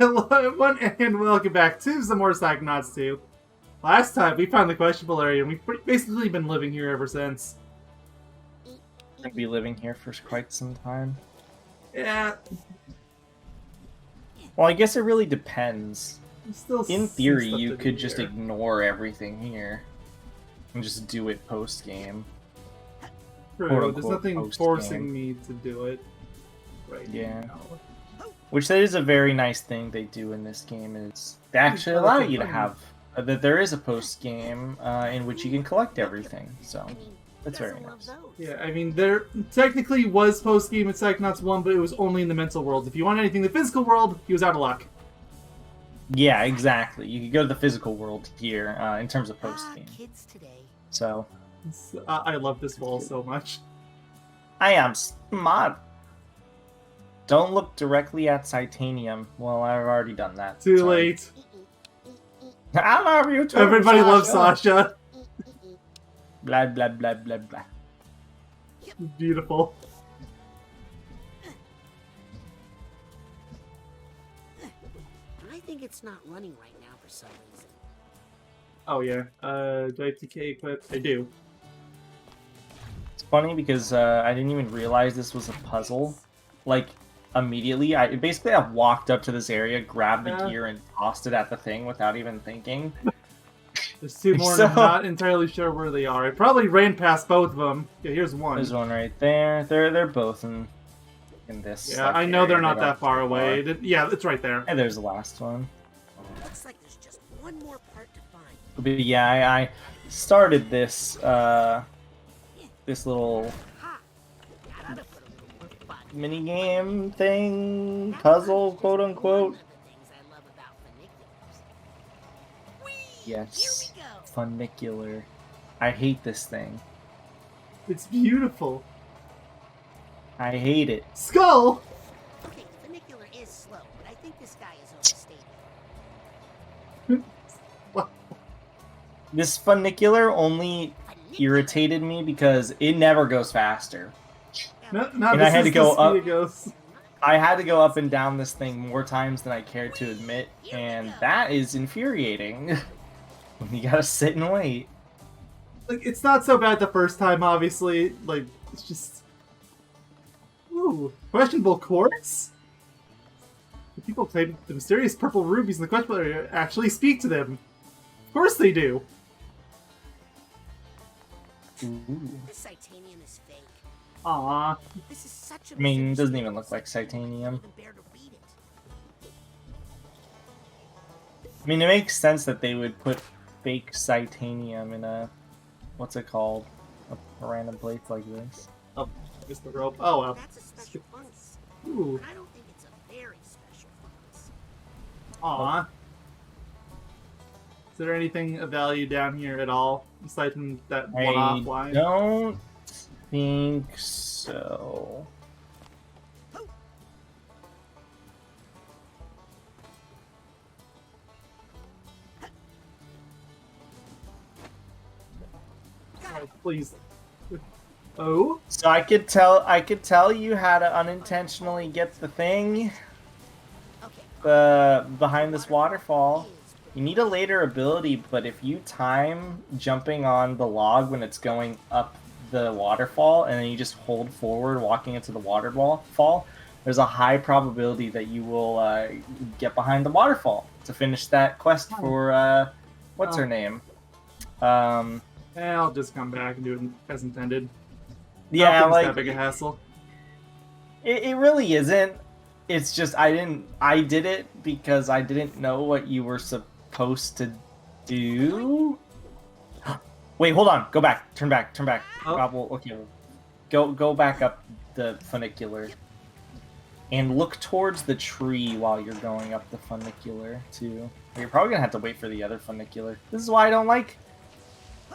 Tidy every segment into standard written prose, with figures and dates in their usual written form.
Hello everyone, and welcome back to some more Psychonauts 2. Last time, we found the questionable area, and we've basically been living here ever since. We're gonna be living here for quite some time. Yeah. Well, I guess it really depends. Still In theory, stuff you to do could just here. ignore everything here and just do it post-game. True, quote-unquote there's nothing post-game. forcing me to do it right Yeah. now. Which that is a very nice thing they do in this game, is they actually allow you to have that there is a post-game in which you can collect everything. So that's very nice. Yeah, I mean, there technically was post-game in Psychonauts 1, but it was only in the mental world. If you want anything in the physical world, he was out of luck. Yeah, exactly. You could go to the physical world here in terms of post-game. So I love this wall so much. I am smart. Don't look directly at Titanium. Well, I've already done that. Too Sorry. late. I love you too, Everybody Sasha. loves Sasha. Blah, blah, blah, blah, blah. Beautiful. I think it's not running right now for some reason. Oh yeah. Do I have TK equipped? I do. It's funny because I didn't even realize this was a puzzle. Like, immediately, I walked up to this area, grabbed the gear, and tossed it at the thing without even thinking. There's two more, and I'm not entirely sure where they are. I probably ran past both of them. Yeah, here's one. There's one right there. They're both in this. Yeah, like, I know area. they're not They don't that far too away. Yeah, it's right there. And there's the last one. Looks like there's just one more part to find. But yeah, I started this this little Gotta put a little more fun. mini game thing, puzzle, quote unquote. One of the things I love about funiculars. Whee! Yes, Here we go. funicular. I hate this thing. It's beautiful. I hate it. Skull! Okay, funicular is slow, but I think this guy is overstated. This funicular only irritated me because it never goes faster. No, And this I had is to go the speed up. it goes. I had to go up and down this thing more times than I cared to admit, and that is infuriating. You gotta sit and wait. Like, it's not so bad the first time, obviously. Like, it's just... Ooh, questionable quartz? The people claim the mysterious purple rubies in the questionable area actually speak to them. Of course they do. This titanium is fake. Aww. This is such a I mean, it doesn't even look like titanium. even bear to read it. I mean, it makes sense that they would put fake titanium in a, what's it called? A random place like this. Oh, missed the rope. Oh well. That's a special fungus. Ooh. But I don't think it's a very special fungus. Aww. Is there anything of value down here at all, aside from that one-off I line? don't think so. Oh, please. Oh? So I could tell you how to unintentionally get the thing Okay. behind this waterfall. You need a later ability, but if you time jumping on the log when it's going up the waterfall, and then you just hold forward walking into the waterfall, there's a high probability that you will get behind the waterfall to finish that quest for what's her name? I'll just come back and do it as intended. Yeah, Nothing's like that big a hassle. it really isn't. It's just I did it because I didn't know what you were supposed to do. Wait, hold on. Go back. Turn back. Oh. Okay. Go back up the funicular. And look towards the tree while you're going up the funicular, too. You're probably gonna have to wait for the other funicular. This is why I don't like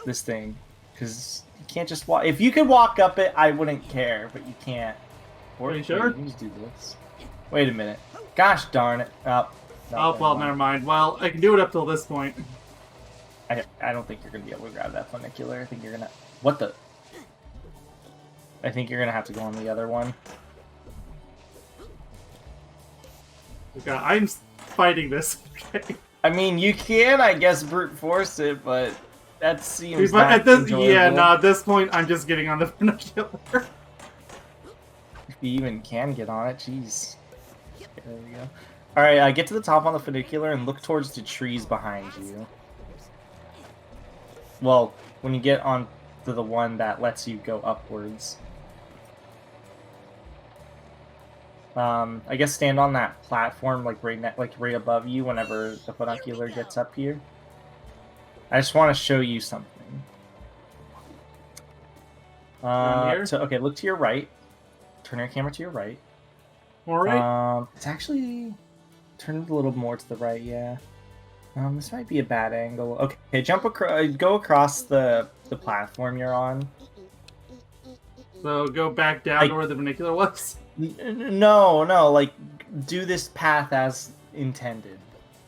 this thing. Because you can't just walk. If you could walk up it, I wouldn't care, but you can't. Or Are you sure? You can just do this. Wait a minute. Gosh darn it. Oh, Oh, well, never mind. Well, I can do it up till this point. I don't think you're gonna be able to grab that funicular. I think you're gonna. What the? I think you're gonna have to go on the other one. Okay, I'm fighting this. Okay. I mean, you can, I guess, brute force it, but that seems But not at this, enjoyable. yeah, no. At this point, I'm just getting on the funicular. If you even can get on it, jeez. There we go. Alright, get to the top on the funicular and look towards the trees behind you. Well, when you get on to the one that lets you go upwards. I guess stand on that platform, like right above you, whenever the funicular gets up here. I just want to show you something. Okay, look to your right. Turn your camera to your right. All right. It's actually turned a little more to the right, yeah. This might be a bad angle. Okay, go across the platform you're on. So go back down to where the funicular was. No, like do this path as intended.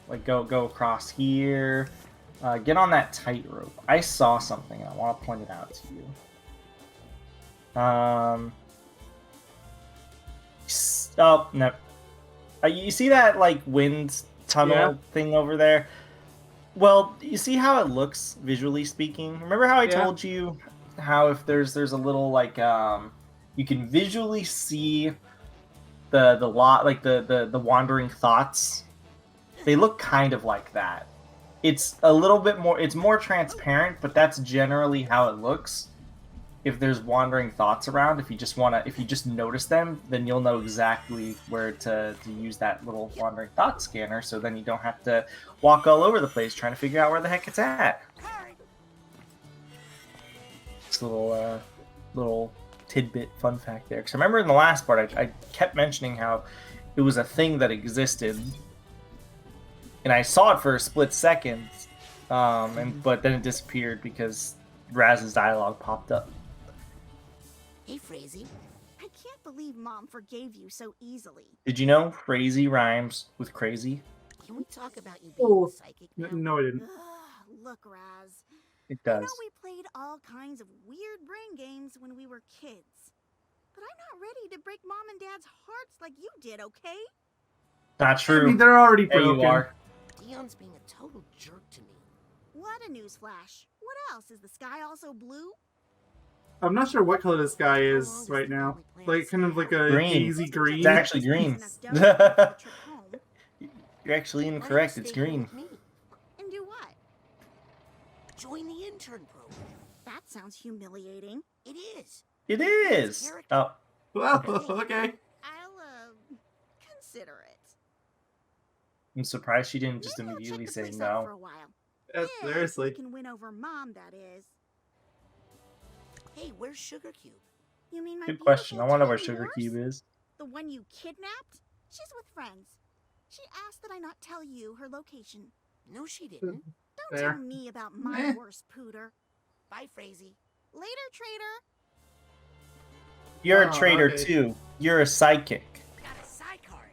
Like go across here. Get on that tightrope. I saw something. I want to point it out to you. Oh no. You see that like wind tunnel thing over there? Well, you see how it looks visually speaking. Remember how I told you how if there's a little like you can visually see the wandering thoughts. They look kind of like that. It's a little bit more. It's more transparent, but that's generally how it looks. If there's wandering thoughts around, if you just notice them, then you'll know exactly where to use that little wandering thought scanner. So then you don't have to walk all over the place trying to figure out where the heck it's at. This little tidbit fun fact there. Because I remember in the last part, I kept mentioning how it was a thing that existed, and I saw it for a split second, but then it disappeared because Raz's dialogue popped up. Hey, Frazee. I can't believe Mom forgave you so easily. Did you know crazy rhymes with crazy? Can we talk about you being psychic now? No, I didn't. Ugh, look, Raz. It I does. know we played all kinds of weird brain games when we were kids. But I'm not ready to break Mom and Dad's hearts like you did, okay? Not true. I mean, they're already There broken. you are. Dion's being a total jerk to me. What a newsflash. What else? Is the sky also blue? I'm not sure what color this guy is right now. Like, kind of like a Green. hazy green. It's actually green. Enough dough to trip home. You're actually Why don't incorrect. you It's stay here green. with me? And do what? Join the intern program. That sounds humiliating. It is. It is. Oh, Well, okay. I'll, consider it. I'm surprised she didn't just Maybe I'll check immediately the say place out for no. a while. That's If seriously. we can win over Mom, that is. Hey, where's Sugar Cube? You mean my Good question. I beautiful wonder where tiny Sugar horse? Cube is. The one you kidnapped? She's with friends. She asked that I not tell you her location. No, she didn't. Don't Fair. tell me about my Meh. horse, Pooter. Bye, Frazee. Later, traitor. You're a Oh, traitor okay. too. You're a psychic. Got a side card.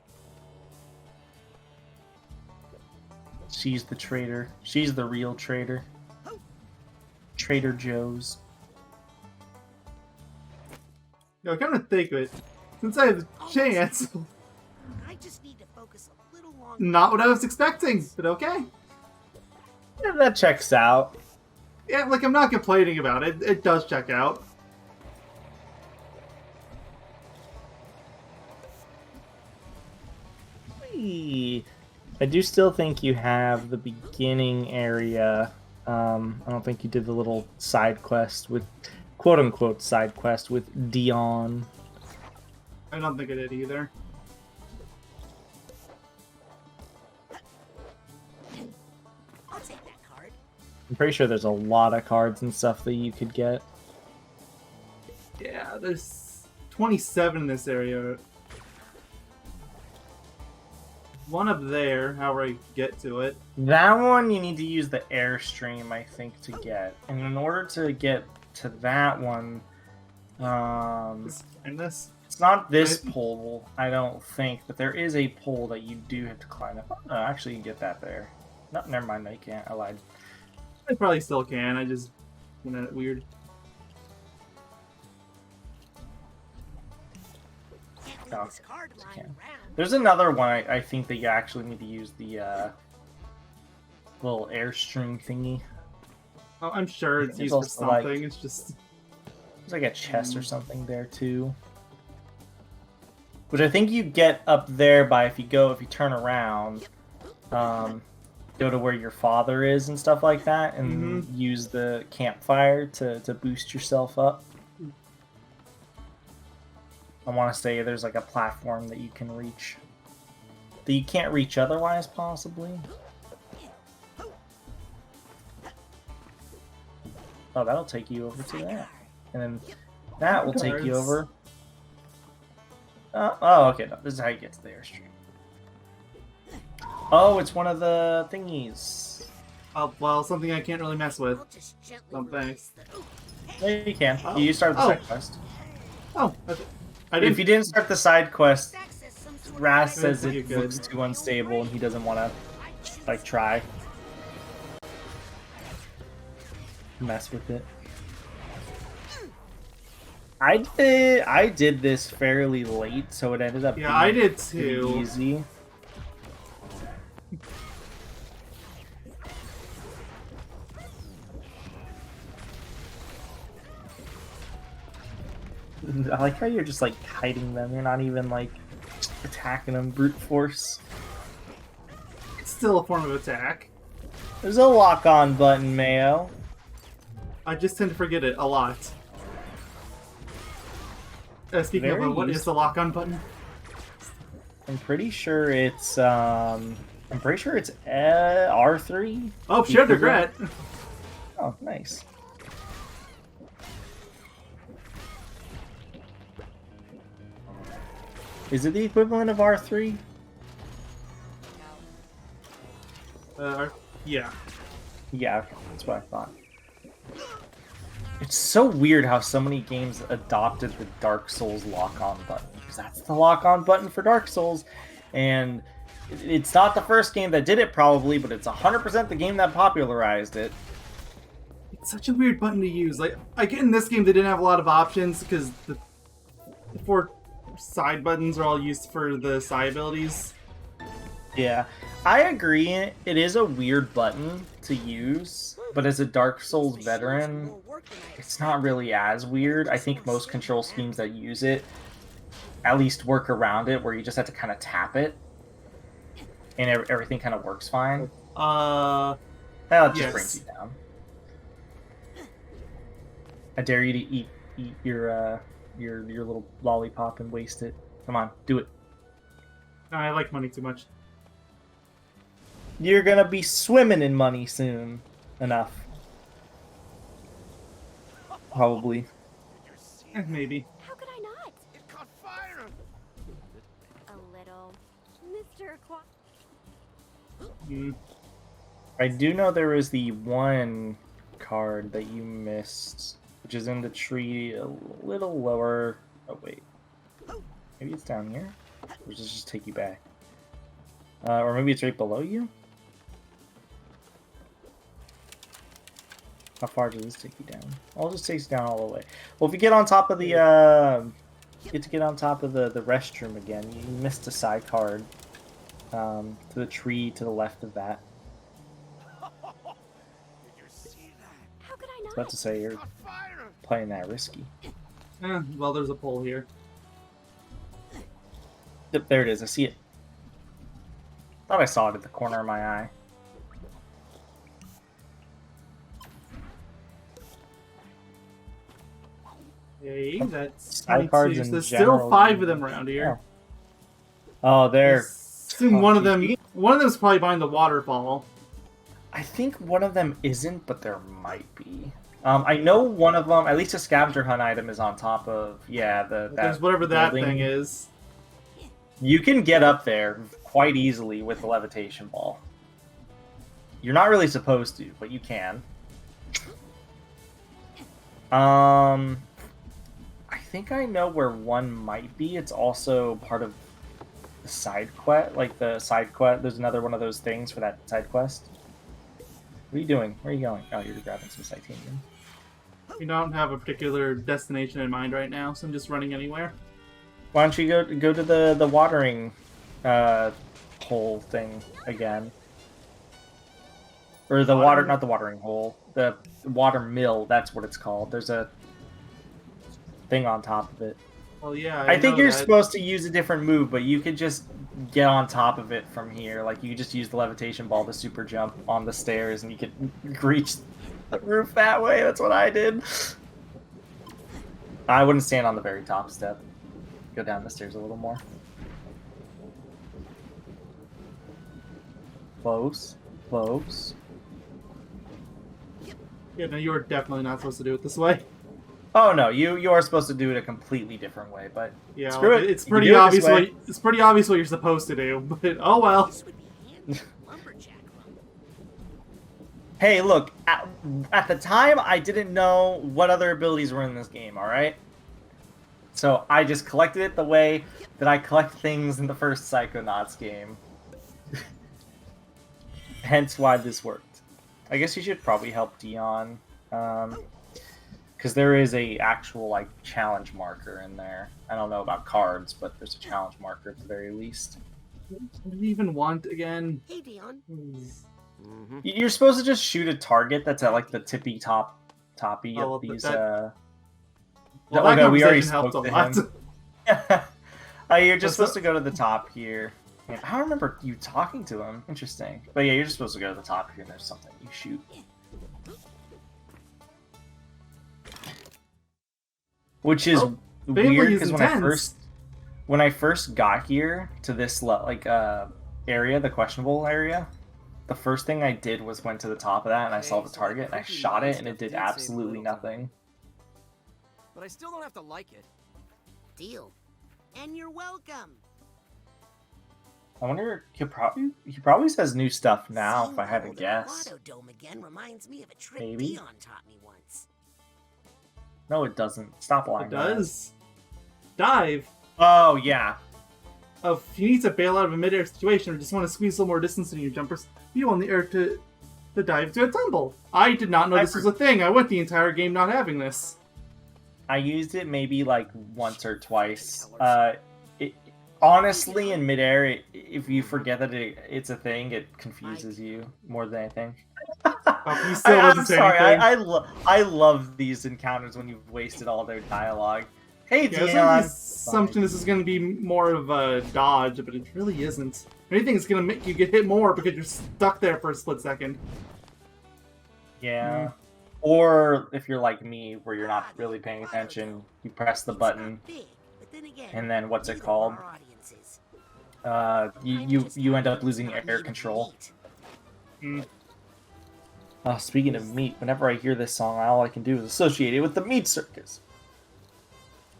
She's the traitor. She's the real traitor. Trader Joe's. Yo, come to think of it, since I have the chance, I just need to focus a little longer. not what I was expecting, but okay. Yeah, that checks out. Yeah, like, I'm not complaining about it. It does check out. I do still think you have the beginning area. I don't think you did the little side quest with, quote unquote, side quest with Dion. I don't think I did either. I'll take that card. I'm pretty sure there's a lot of cards and stuff that you could get. Yeah, there's 27 in this area. One up there, however I get to it. That one you need to use the airstream, I think, to get. And in order to get to that one, And this. it's not this Right. pole, I don't think, but there is a pole that you do have to climb up. Oh, actually, you can get that there. No, never mind, no, you can't. I lied. I probably still can, I just went at it weird. Can't leave Oh, this card lying can. around. There's another one I think that you actually need to use the little airstream thingy. Oh, I'm sure it's There's used for also, like- something. It's just There's like a chest or something there too. Which I think you get up there by if you turn around, go to where your father is and stuff like that, and use the campfire to boost yourself up. I want to say there's like a platform that you can reach that you can't reach otherwise, possibly. Oh, that'll take you over to that, and then that will take you over. Oh, okay. No, this is how you get to the airstream. Oh, it's one of the thingies. oh, well, something I can't really mess with. I'll just gently Don't release the... Yeah, you can. Oh. You start the Oh. side quest. Oh, I didn't. If you didn't start the side quest, Access some sort of... Raz says You're it good. looks too unstable and he doesn't want to, like, try. Mess with it. I did this fairly late, so it ended up Yeah, being I did pretty too. easy. I like how you're just like hiding them. You're not even like attacking them brute force. It's still a form of attack. There's a lock-on button, Mayo. I just tend to forget it a lot. Speaking Very of, what is the lock-on button? I'm pretty sure it's R3. Oh, shared regret. Oh, nice. Is it the equivalent of R3? Yeah. Yeah, okay, that's what I thought. It's so weird how so many games adopted the Dark Souls lock-on button, because that's the lock-on button for Dark Souls, and it's not the first game that did it probably, but it's 100% the game that popularized it. It's such a weird button to use. Like, I get in this game they didn't have a lot of options because the 4 side buttons are all used for the side abilities. Yeah, I agree. It is a weird button to use, but as a Dark Souls veteran, it's not really as weird. I think most control schemes that use it at least work around it, where you just have to kind of tap it, and everything kind of works fine. It just Yes. brings you down. I dare you to eat your little lollipop and waste it. Come on, do it. I like money too much. You're gonna be swimming in money soon enough. Probably. Maybe. How could I not? It caught fire! A little. Mr. I do know there was the one card that you missed, which is in the tree a little lower. Oh, wait. Maybe it's down here? Or does it just take you back? Or maybe it's right below you? How far does this take you down? Oh, it just takes you down all the way. Well, if you get on top of the, get on top of the restroom again, you missed a side card. To the tree to the left of that. Did you see that? How could I I was not? about to say you're Caught fire! playing that risky. Well, there's a pole here. Yep, there it is. I see it. Thought I saw it at the corner of my eye. Hey, that's Side cards 22. in There's general, still 5 of them around here. Oh, I there. assume one of them's probably behind the waterfall. I think one of them isn't, but there might be. I know one of them, at least a scavenger hunt item, is on top of, There's whatever that building. thing is. You can get up there quite easily with the levitation ball. You're not really supposed to, but you can. I think I know where one might be. It's also part of the side quest, like the side quest. There's another one of those things for that side quest. What are you doing? Where are you going? Oh, you're grabbing some titanium. We don't have a particular destination in mind right now, so I'm just running anywhere. Why don't you go to the watering hole thing again. Or the water, not the watering hole. The water mill, that's what it's called. There's a thing on top of it. Well, yeah. I think know you're that. supposed to use a different move, but you could just get on top of it from here. Like, you could just use the levitation ball to super jump on the stairs, and you could reach the roof that way. That's what I did. I wouldn't stand on the very top step. Go down the stairs a little more. Close. Close. Yeah, no, you are definitely not supposed to do it this way. Oh no, you are supposed to do it a completely different way, but Yeah, screw it. it's You pretty do it this obvious. way. It's pretty obvious what you're supposed to do. But oh well. This would be handy for lumberjack room. Hey, look, at the time, I didn't know what other abilities were in this game, alright? So I just collected it the way that I collect things in the first Psychonauts game. Hence why this worked. I guess you should probably help Dion, because there is a actual, like, challenge marker in there. I don't know about cards, but there's a challenge marker at the very least. What do you even want again? Hey, Dion. Hmm. You're supposed to just shoot a target that's at, like, the tippy toppy Oh, of these, that okay, we already conversation spoke helped to a lot. him. You're just What's supposed to go to the top here. Yeah, I don't remember you talking to him. Interesting. But yeah, you're just supposed to go to the top here and there's something you shoot. Which is family weird is because intense. when I first got here to this area, the questionable area, the first thing I did was went to the top of that and I saw the target and I shot it and it did absolutely nothing. But I still don't have to like it. Deal. And you're welcome. I wonder, he probably says new stuff now, Seeing if I had to Old guess. Aquato Dome again reminds me of a trick Maybe. Dion taught me once. No, it doesn't. Stop lying. It does. Dive. Oh, yeah. If you need to bail out of a mid-air situation or just want to squeeze a little more distance in your jumpers, you want the air to dive to a tumble. I did not know this was a thing. I went the entire game not having this. I used it maybe like once or twice. Honestly, in midair, if you forget that it's a thing, it confuses you more than anything. Oh, he still doesn't I'm say sorry. anything. I love these encounters when you've wasted all their dialogue. Hey, Yeah, Dion. I was assumption this is going to be more of a dodge, but it really isn't. If anything, it's going to make you get hit more because you're stuck there for a split second. Yeah. Or if you're like me, where you're not really paying attention, you press the button, and then what's it called? You end up losing air control. Speaking of meat, whenever I hear this song, all I can do is associate it with the meat circus.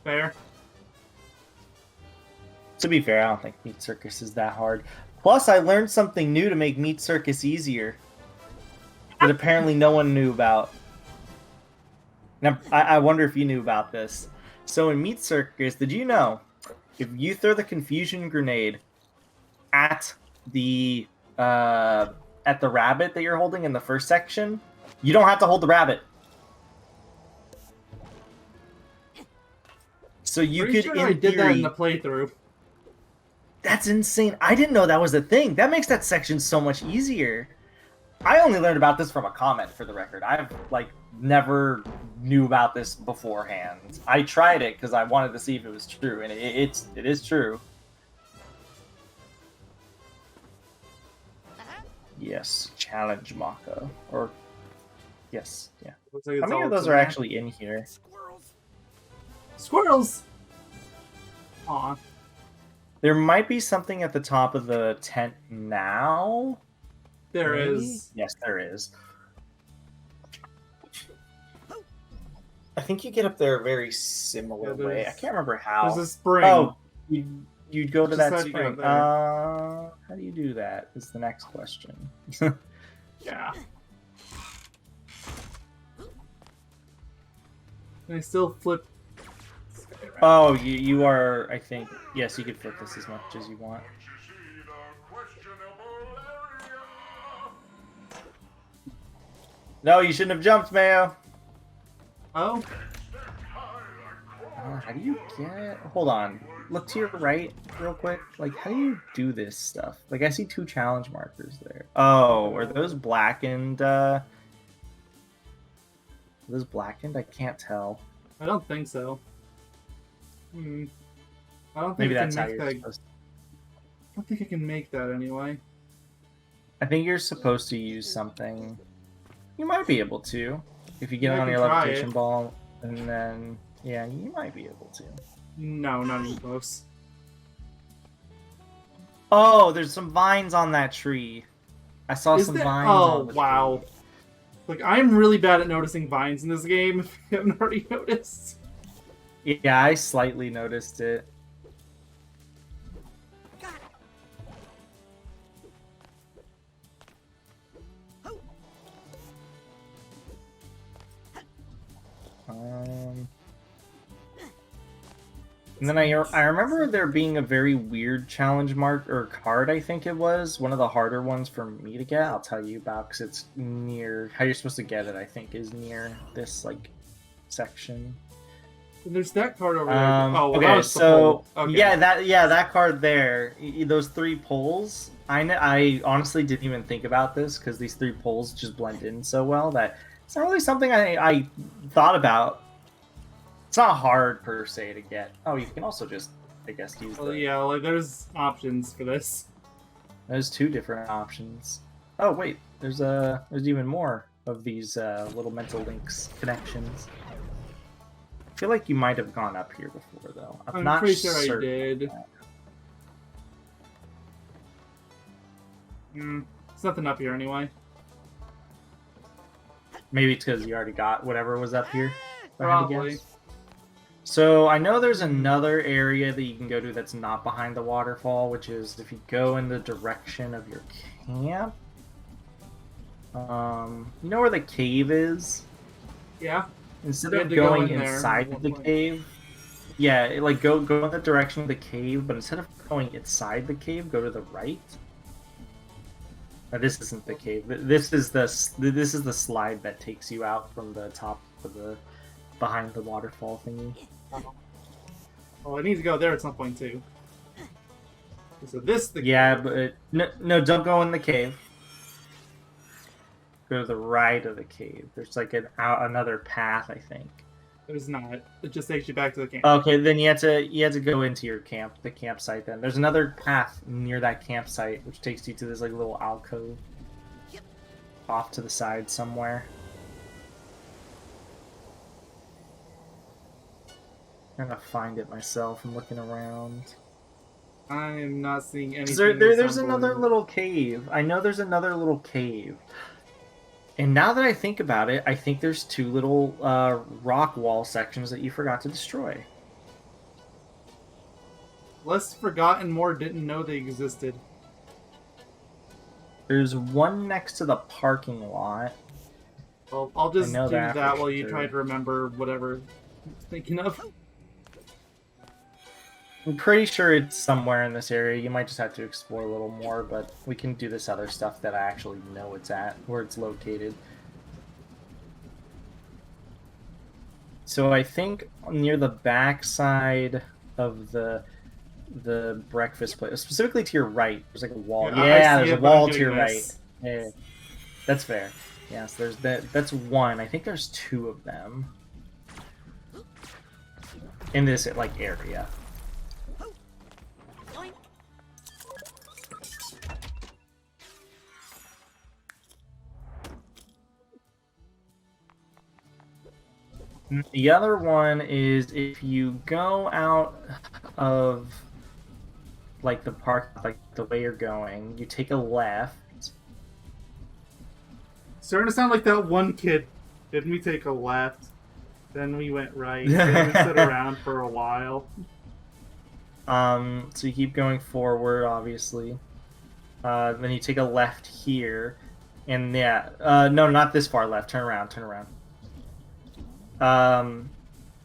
Fair. To be fair, I don't think meat circus is that hard. Plus, I learned something new to make meat circus easier that apparently no one knew about. Now, I wonder if you knew about this. So in Meat Circus, did you know if you throw the confusion grenade at the rabbit that you're holding in the first section, you don't have to hold the rabbit. So you Pretty could, sure in I did that in theory, the playthrough. that's insane. I didn't know that was a thing. That makes that section so much easier. I only learned about this from a comment, for the record. I've, never knew about this beforehand. I tried it because I wanted to see if it was true, and it is true. Yes, challenge Mako. Or, yes, yeah. Looks like it's How many all of those in are there. actually in here? Squirrels. Squirrels! Aw. There might be something at the top of the tent now. There Maybe? is. Yes, there is. I think you get up there a very similar Yeah, way. I there's- can't remember how. There's a spring. Oh, you'd go to Just that how do you get spring. up there? How do you do that? Is the next question. Yeah. Can I still flip? Oh, you are. I think yes, you could flip this as much as you want. No, you shouldn't have jumped, Mayo. Oh? How do you get? Hold on. look to your right real quick? Like, how do you do this stuff? Like, I see 2 challenge markers there. Oh, are those blackened? Are those blackened? I can't tell. I don't think so. I don't think Maybe I that's can how make you're that. supposed to. I don't think I can make that anyway. I think you're supposed to use something. You might be able to. If you get Yeah, I on can your try levitation it. ball, and then, yeah, you might be able to. No, not even close. Oh, there's some vines on that tree. I saw Is some there? vines Oh, on the wow. tree. Like, I'm really bad at noticing vines in this game, if you haven't already noticed. Yeah, I slightly noticed it. Got it. And then I remember there being a very weird challenge mark or card, I think it was. One of the harder ones for me to get, I'll tell you about, because it's near... How you're supposed to get it, I think, is near this, like, section. And there's that card over there. Oh, well, that Okay, was the so... pole. Okay. Yeah, that card there. Those 3 poles, I honestly didn't even think about this, because these 3 poles just blend in so well that it's not really something I thought about. It's not hard per se to get. Oh, you can also just, I guess, use Well, the... yeah, like, there's options for this. There's 2 different options. Oh wait, there's even more of these little mental links connections. I feel like you might have gone up here before, though. I'm not pretty sure I certain. did. It's nothing up here anyway. Maybe it's because you already got whatever was up here. if I had to Probably. guess. So I know there's another area that you can go to that's not behind the waterfall, which is if you go in the direction of your camp. You know where the cave is? Yeah. Instead We of had to go going in there inside at one the point. cave, yeah, like go in the direction of the cave, but instead of going inside the cave, go to the right. Now, this isn't the cave. This is the slide that takes you out from the top of the behind the waterfall thingy. Well, I need to go there at some point too. So this the Yeah, but no, don't go in the cave. Go to the right of the cave. There's like another path, I think. There's not. It just takes you back to the camp. Okay, then you have to go into your the campsite. Then there's another path near that campsite, which takes you to this like little alcove off to the side somewhere. I'm trying to find it myself. I'm looking around. I am not seeing anything. There's resembling- another little cave. I know there's another little cave. And now that I think about it, I think there's 2 little rock wall sections that you forgot to destroy. Less forgotten, more didn't know they existed. There's one next to the parking lot. Well, I'll just know do that that for while you sure. try to remember whatever you're thinking of. I'm pretty sure it's somewhere in this area. You might just have to explore a little more, but we can do this other stuff that I actually know it's at, where it's located. So I think near the backside of the breakfast place, specifically to your right, there's like a wall. Yeah, I Yeah, see there's it, a but I'm wall to doing your this. right. Yeah, that's fair. Yes, there's that. That's one. I think there's 2 of them in this like area. Yoink. The other one is if you go out of like the park, like the way you're going, you take a left. Starting to sound like that one kid. Didn't we take a left? Then we went right. Then we stood around for a while. So you keep going forward, obviously. Then you take a left here, and yeah, no, not this far left. Turn around, turn around.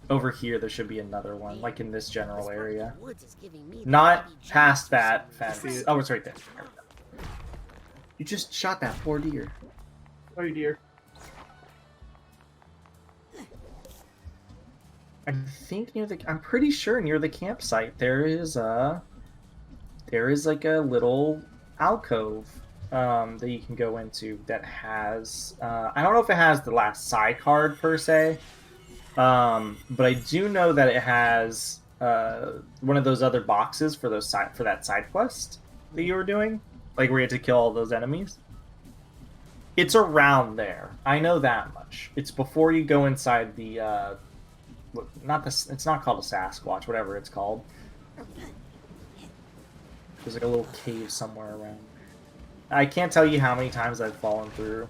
Over here there should be another one, like in this general area. Woods is giving me the Not heebie-jeebies. past that see fence. it. Oh, it's right there. You just shot that poor deer. Oh dear. I think near the. I'm pretty sure near the campsite there is like a little alcove that you can go into that has. I don't know if it has the last side card per se, but I do know that it has one of those other boxes for that side quest that you were doing, like where you had to kill all those enemies. It's around there. I know that much. It's before you go inside the. It's not called a Sasquatch, whatever it's called. There's like a little cave somewhere around. I can't tell you how many times I've fallen through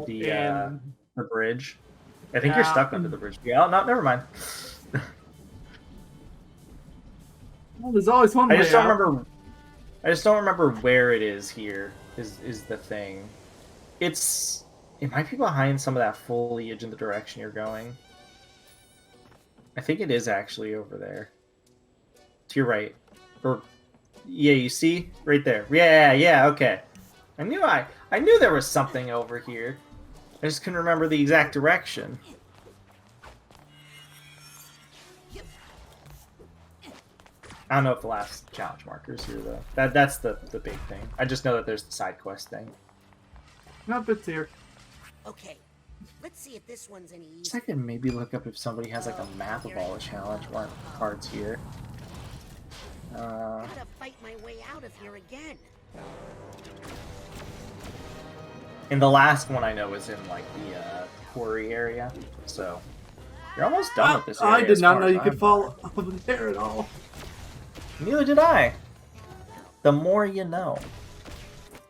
the bridge. I think you're stuck under the bridge. Yeah, no, never mind. Well, there's always one way out. I just don't remember where it is here. Is the thing. It might be behind some of that foliage in the direction you're going. I think it is actually over there. To your right. Or yeah, you see? Right there. Yeah, okay. I knew there was something over here. I just couldn't remember the exact direction. I don't know if the last challenge marker is here though. That's the big thing. I just know that there's the side quest thing. Not bits here. Okay, let's see if this one's any So easier. I can maybe look up if somebody has like a map of all the challenge cards here. Gotta fight my way out of here again. And the last one I know is in like the quarry area. So you're almost done with this area. I did not know you could fall over there at all. Neither did I. The more you know.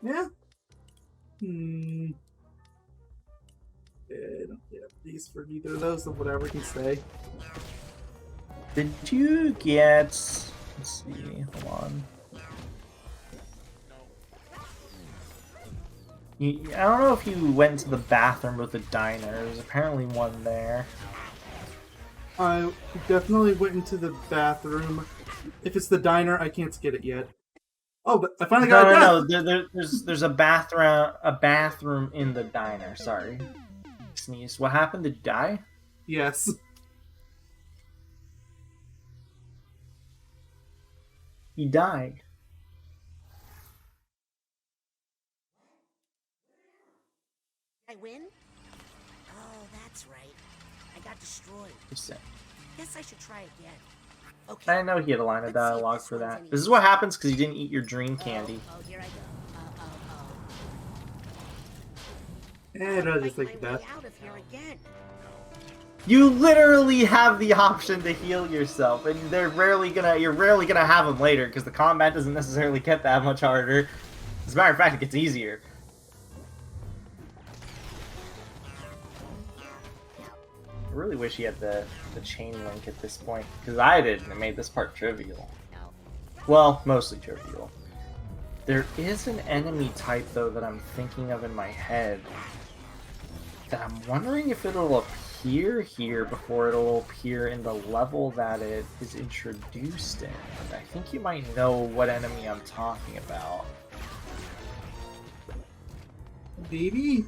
Yeah. I don't get these for either of those, so whatever can stay. Did you get... Let's see, hold on. I don't know if you went to the bathroom with the diner. There's apparently one there. I definitely went into the bathroom. If it's the diner, I can't get it yet. Oh, but I finally got it. No. There's a bathroom in the diner. Sorry. Sneeze. What happened? Did you die? Yes. He died. I win? Oh, that's right. I got destroyed. Just Guess I should try again. I Okay. didn't know he had a line of Let's see if dialogue this for one's that. any This is what happens because you didn't eat your dream Oh, candy. Oh, here I go. And I'll just Fight take my that. way out of here again. You literally have the option to heal yourself, and you're rarely gonna have them later because the combat doesn't necessarily get that much harder. As a matter of fact, it gets easier. I really wish he had the chain link at this point, because I didn't. It made this part trivial. Well, mostly trivial. There is an enemy type, though, that I'm thinking of in my head that I'm wondering if it'll appear here before it'll appear in the level that it is introduced in. I think you might know what enemy I'm talking about. Maybe?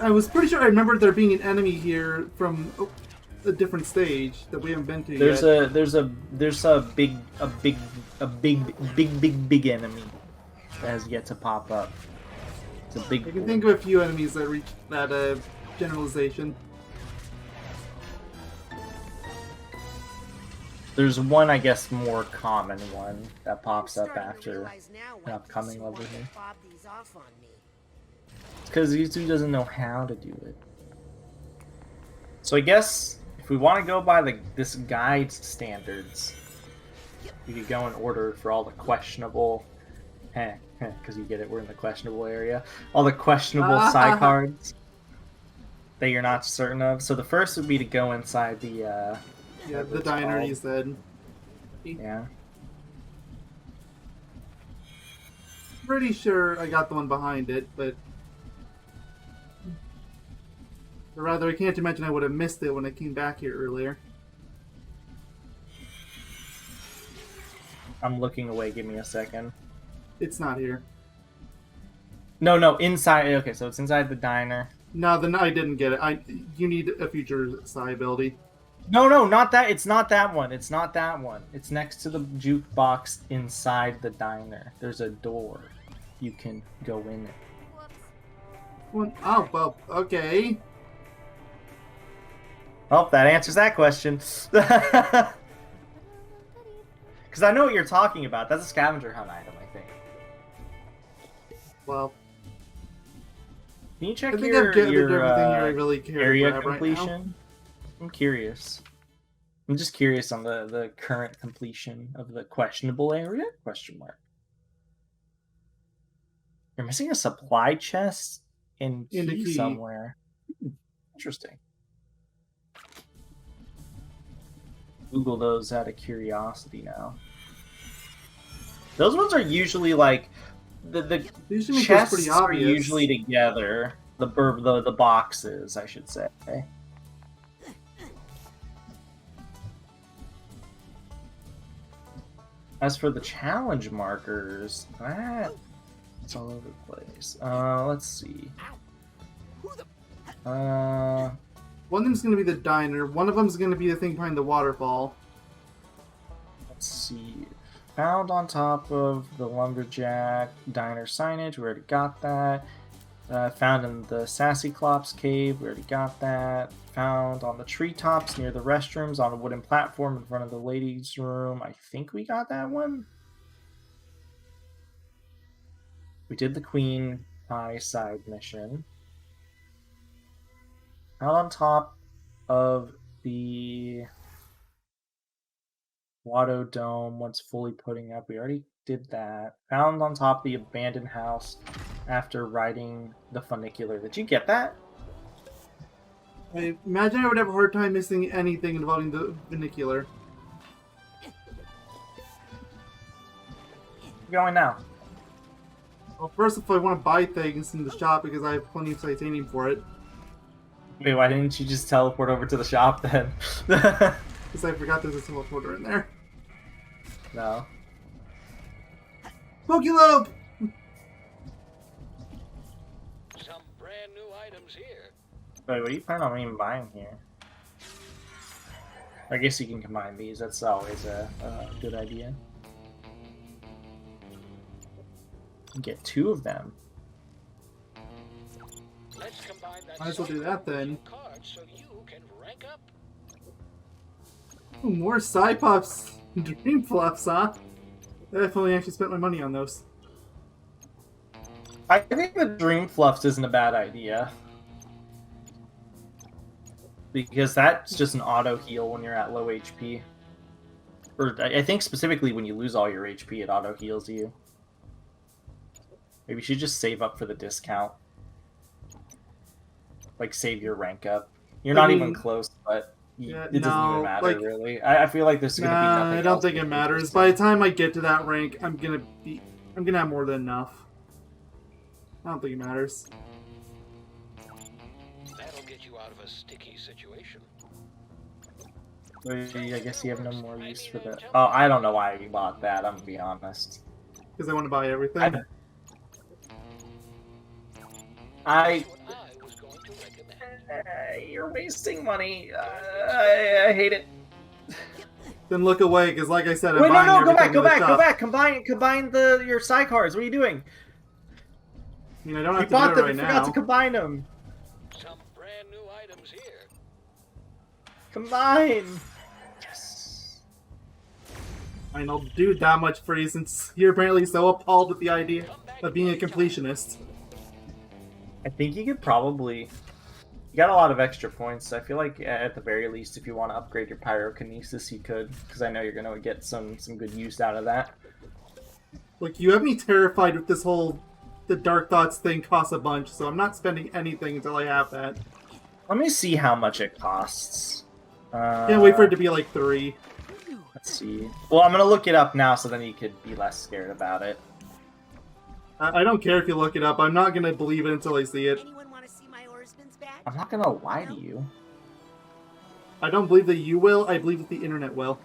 I was pretty sure I remembered there being an enemy here from a different stage that we haven't been to yet. There's a big enemy that has yet to pop up. It's a big. I can think of a few enemies that reach that generalization. There's one, I guess, more common one that pops I'm up starting to after realize now an why upcoming Casey level wanted to here. fob these off on me. It's because YouTube doesn't know how to do it. So I guess if we want to go by this guide's standards, we could go in order for all the questionable. Because you get it, we're in the questionable area. All the questionable side cards that you're not certain of. So the first would be to go inside the. Yeah, whatever the it's diner called. you said. Yeah. Pretty sure I got the one behind it, but... Or rather, I can't imagine I would have missed it when I came back here earlier. I'm looking away. Give me a second. It's not here. No, inside. Okay, so it's inside the diner. No, then I didn't get it. You need a future psi ability. No, not that. It's not that one. It's not that one. It's next to the jukebox inside the diner. There's a door. You can go in it. Whoops. Oh, well, okay. Oh, that answers that question. Because I know what you're talking about. That's a scavenger hunt item, I think. Well, Can you check I think your, I've gathered your everything I really care area about completion? right now. I'm curious. I'm just curious on the current completion of the questionable area? Question mark. You're missing a supply chest and And a key key. somewhere. Interesting. Google those out of curiosity now. Those ones are usually like the Usually make those chests pretty are obvious. usually together. The boxes, I should say. As for the challenge markers, it's all over the place. Let's see. Who the? One of them's going to be the diner. One of them's going to be the thing behind the waterfall. Let's see. Found on top of the lumberjack diner signage. We already got that. Found in the Sassy Clops cave. We already got that. Found on the treetops near the restrooms on a wooden platform in front of the ladies' room. I think we got that one. We did the Queen Pie side mission. Out on top of the Watto Dome once fully putting up. We already did that. Found on top of the abandoned house after riding the funicular. Did you get that? I imagine I would have a hard time missing anything involving the funicular. We're going now. Well, first, if I want to buy things in the shop, because I have plenty of titanium for it. Wait, why didn't you just teleport over to the shop then? Because I forgot there's a teleporter in there. No. Pokelope! Some brand new items here. Wait, what do you plan on even buying here? I guess you can combine these. That's always a good idea. Get two of them. Let's combine that. Might as well do that then. Cards so you can rank up. Ooh, more Psypops Dream Fluffs, huh? I definitely actually spent my money on those. I think the Dream Fluffs isn't a bad idea. Because that's just an auto heal when you're at low HP. Or I think specifically when you lose all your HP, it auto heals you. Maybe you should just save up for the discount. Like, save your rank up. You're not even close, but Yeah, it doesn't even matter, really. I feel like there's going to be nothing I don't else think it matters. By the time I get to that rank, I'm gonna have more than enough. I don't think it matters. That'll get you out of a sticky situation. I guess you have no more use for that. Oh, I don't know why you bought that, I'm gonna be honest. Because I want to buy everything. I What I was going to recommend. you're wasting money. I hate it. Then look away, because like I said, I'm Wait, buying no, go everything back. in the shop. Combine your sidecars. What are you doing? I mean, I don't You have to bought do it them. right You forgot now. to combine them. Some brand new items here. Combine. Yes. I mean, I'll do that much for you since you're apparently so appalled with the idea of being a completionist. I think you could probably. You got a lot of extra points. So I feel like at the very least, if you want to upgrade your pyrokinesis, you could, because I know you're gonna get some good use out of that. Like, you have me terrified with this whole the Dark Thoughts thing costs a bunch, so I'm not spending anything until I have that. Let me see how much it costs. Can't wait for it to be like 3. Let's see. Well, I'm gonna look it up now, so then you could be less scared about it. I don't care if you look it up. I'm not gonna believe it until I see it. Anyone want to see my husband's badge? I'm not gonna lie to you. I don't believe that you will. I believe that the internet will.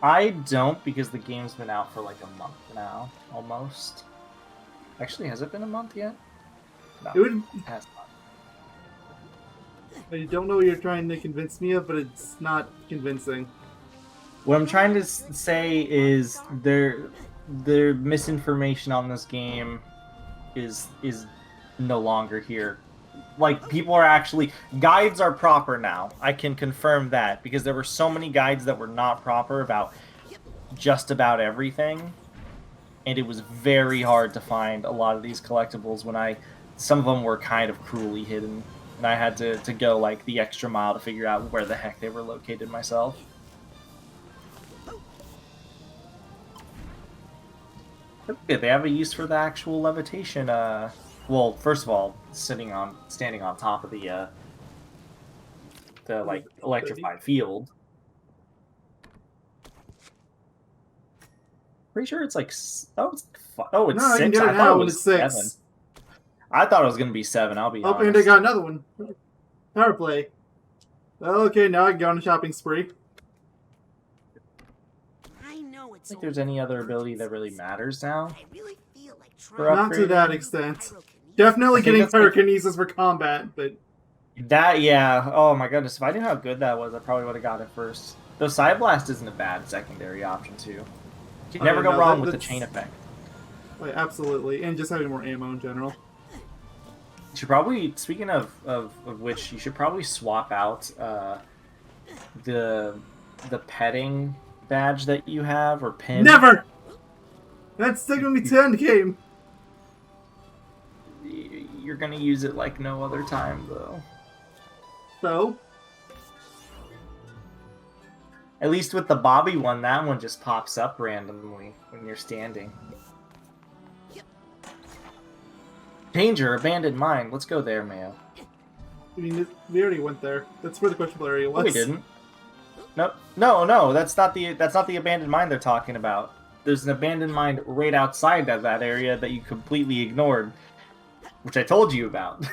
I don't, because the game's been out for like a month now, almost. Actually, has it been a month yet? No, It would. it has I don't know what you're trying to convince me of, but it's not convincing. What I'm trying to say is their misinformation on this game is no longer here. Like, people are actually... Guides are proper now. I can confirm that, because there were so many guides that were not proper about just about everything, and it was very hard to find a lot of these collectibles when some of them were kind of cruelly hidden, and I had to go, like, the extra mile to figure out where the heck they were located myself. Okay, they have a use for the actual levitation, well, first of all, standing on top of the like electrified field. Pretty sure it's like it's No, six. I can get I it thought now it when was it's 6. 7. I thought it was gonna be 7. I'll be Oh, honest. and I got another one. Power play. Okay, now I can go on a shopping spree. I know I it's think there's any other ability that really matters now. I really feel like For trying Not to upgrading? that extent. Definitely I think getting that's like- pyrokinesis for combat, but That, yeah. Oh my goodness, if I knew how good that was, I probably would have got it first. Though Side Blast isn't a bad secondary option too. You can never go no, wrong with the that's- chain effect. like, absolutely, and just having more ammo in general. You should probably, speaking of which, you should probably swap out the petting badge that you have, or pin. Never! That's taking me to end game. You're gonna use it like no other time, though. So, At least with the Bobby one, that one just pops up randomly when you're standing. Danger, abandoned mine. Let's go there, Mayo. I mean, we already went there. That's where the questionable area was. No, we didn't. No. That's not the abandoned mine they're talking about. There's an abandoned mine right outside of that area that you completely ignored, which I told you about.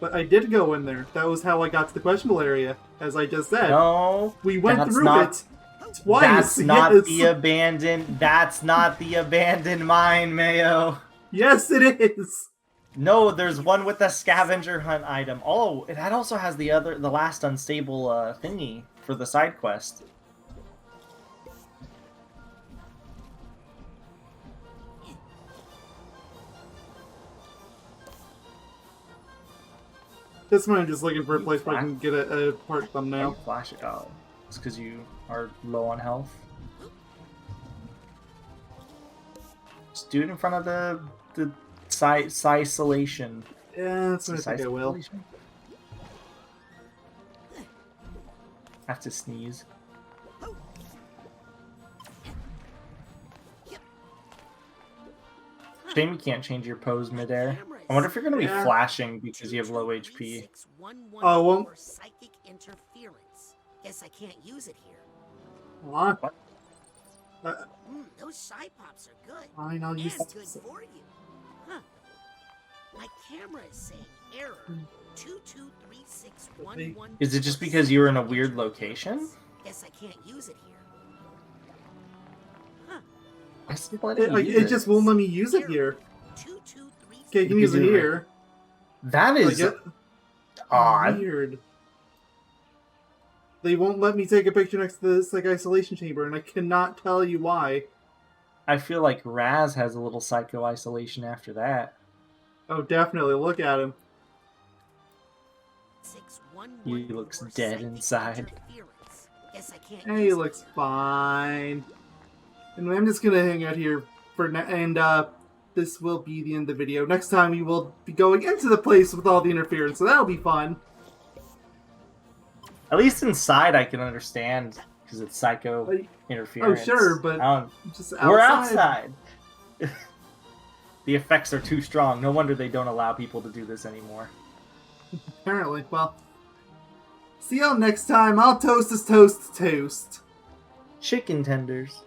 But I did go in there. That was how I got to the questionable area, as I just said. No, We went that's through not- it twice. that's not yes. the abandoned. That's not the abandoned mine, Mayo. Yes, it is. No, there's one with the scavenger hunt item. Oh, that also has the last unstable thingy for the side quest. This one I'm just looking for a place where I can get a part thumbnail. Flash it out. It's because you are low on health. Just do it in front of the isolation. Yeah, that's what I think I will. Have to sneeze. Shame you can't change your pose midair. I wonder if you're going to be Yeah. flashing because you have low HP. Oh, well. For psychic interference. Guess I can't use it here. What? Those side pops are good. Fine, I'll And use good for you. Huh. My camera is saying error. 223611. Is it just because you were in a weird location? Guess I can't use it here. Huh. I still let it It just won't let me use it here. 2236. Okay, you can use it here. That is Like, odd. weird. They won't let me take a picture next to this isolation chamber, and I cannot tell you why. I feel like Raz has a little psycho isolation after that. Oh, definitely. Look at him. He looks dead inside. Guess I can't Hey, he use it looks here. fine. Anyway, I'm just gonna hang out here for now, and this will be the end of the video. Next time we will be going into the place with all the interference, so that'll be fun. At least inside I can understand because it's psycho interference. Oh, sure, but I just don't- we're outside. The effects are too strong. No wonder they don't allow people to do this anymore. Apparently. Well, see y'all next time. I'll toast this toast. Chicken tenders.